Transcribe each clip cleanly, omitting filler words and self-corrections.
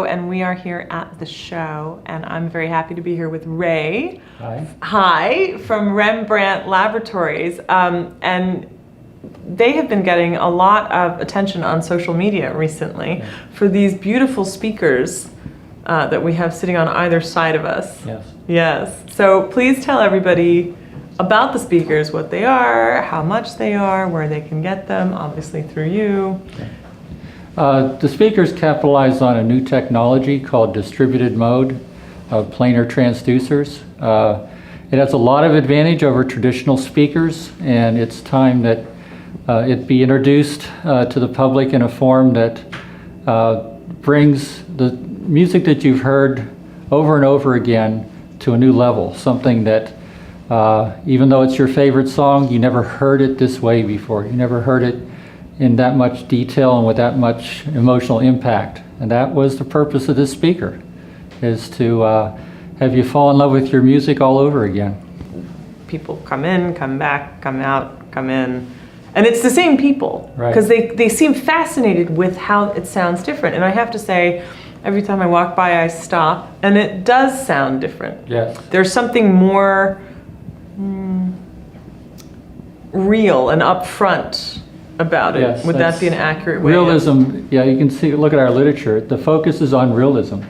And we are here at the show, and I'm very happy to be here with Ray. Hi. Hi, from Rembrandt Laboratories, and they have been getting a lot of attention on social media recently for these beautiful speakers that we have sitting on either side of us. Yes. Yes. So please tell everybody about the speakers, what they are, how much they are, where they can get them, obviously through you. Okay. The speakers capitalize on a new technology called distributed mode of planar transducers. It has a lot of advantage over traditional speakers, and it's time that it be introduced to the public in a form that brings the music that you've heard over and over again to a new level, something that even though it's your favorite song, you never heard it this way before. You never heard it in that much detail and with that much emotional impact. And that was the purpose of this speaker, is to have you fall in love with your music all over again. People come in, come back, come out, come in. And it's the same people, Right. because they seem fascinated with how it sounds different. And I have to say, every time I walk by, I stop, and it does sound different. Yes. There's something more real and upfront about it. Yes, Would that be an accurate way? Realism, yeah, you can see, look at our literature. The focus is on realism.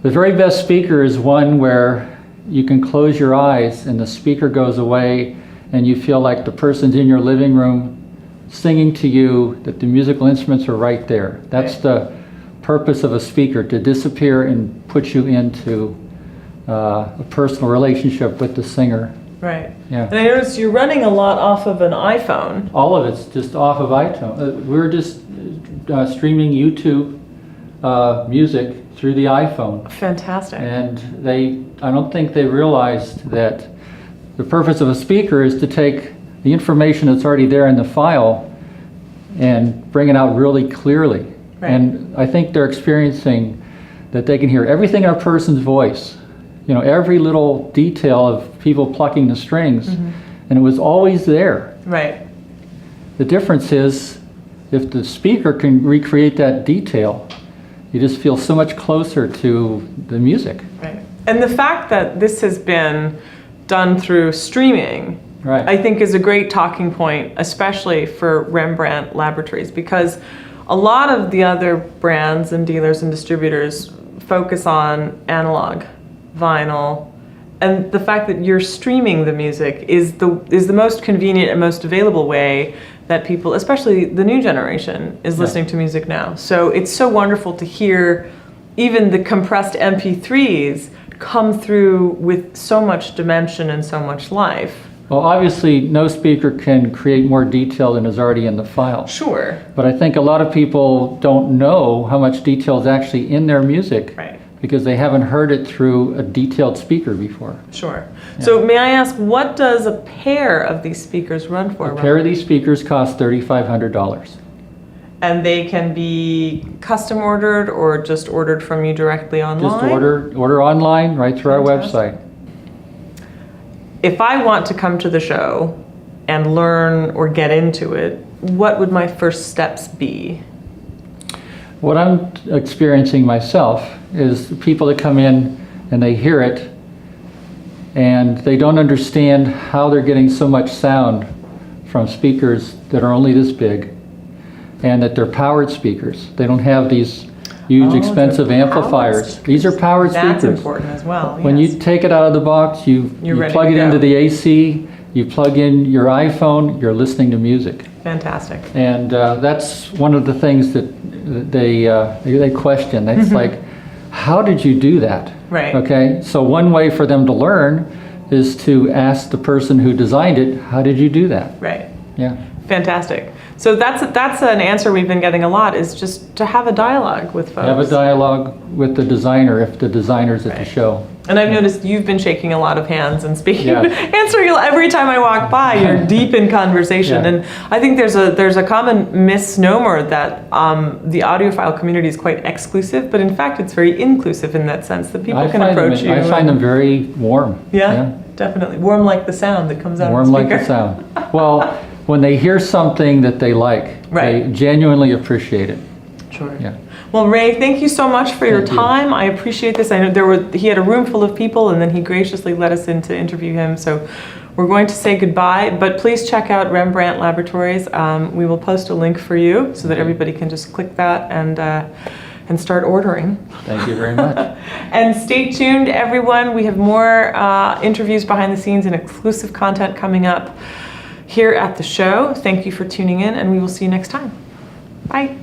The very best speaker is one where you can close your eyes and the speaker goes away and you feel like the person's in your living room singing to you, that the musical instruments are right there. That's the purpose of a speaker, to disappear and put you into a personal relationship with the singer. Right. Yeah. And I noticed you're running a lot off of an iPhone. All of it's just off of iTunes. We're just streaming YouTube music through the iPhone. Fantastic. And I don't think they realized that the purpose of a speaker is to take the information that's already there in the file and bring it out really clearly. Right. And I think they're experiencing that they can hear everything in a person's voice. You know, every little detail of people plucking the strings, and it was always there. Right. The difference is, if the speaker can recreate that detail, you just feel so much closer to the music. Right. And the fact that this has been done through streaming, Right. I think is a great talking point, especially for Rembrandt Laboratories, because a lot of the other brands and dealers and distributors focus on analog, vinyl, and the fact that you're streaming the music is the most convenient and most available way that people, especially the new generation, is listening to music now. So it's so wonderful to hear even the compressed MP3s come through with so much dimension and so much life. Well, obviously, no speaker can create more detail than is already in the file. Sure. But I think a lot of people don't know how much detail is actually in their music. Right. Because they haven't heard it through a detailed speaker before. Sure. Yeah. So may I ask, what does a pair of these speakers run for? A pair of these speakers cost $3,500. And they can be custom ordered or just ordered from you directly online? Just order online right through our website. If I want to come to the show and learn or get into it, what would my first steps be? What I'm experiencing myself is the people that come in and they hear it and they don't understand how they're getting so much sound from speakers that are only this big, and that they're powered speakers. They don't have these huge expensive amplifiers. These are powered speakers. That's important as well. When you take it out of the box, you plug it into the AC, you plug in your iPhone, you're listening to music. Fantastic. And that's one of the things that they question. It's like, how did you do that? Right. Okay, so one way for them to learn is to ask the person who designed it, how did you do that? Right. Yeah. Fantastic. So that's an answer we've been getting a lot, is just to have a dialogue with folks. Have a dialogue with the designer if the designer's at the show. And I've noticed you've been shaking a lot of hands and speaking, Yeah. answering every time I walk by. You're deep in conversation, Yeah. and I think there's a common misnomer that the audiophile community is quite exclusive, but in fact it's very inclusive in that sense, that people can approach you. I find them very warm. Yeah, definitely warm, like the sound that comes out of the Warm speaker. like the sound. Well, when they hear something that they like, Right. they genuinely appreciate it. Sure. Yeah. Well, Ray, thank you so much for your Thank you. time. I appreciate this. I know he had a room full of people, and then he graciously let us in to interview him. So we're going to say goodbye, but please check out Rembrandt Laboratories. We will post a link for you so that everybody can just click that and start ordering. Thank you very much. And stay tuned, everyone. We have more interviews behind the scenes and exclusive content coming up here at the show. Thank you for tuning in, and we will see you next time. Bye.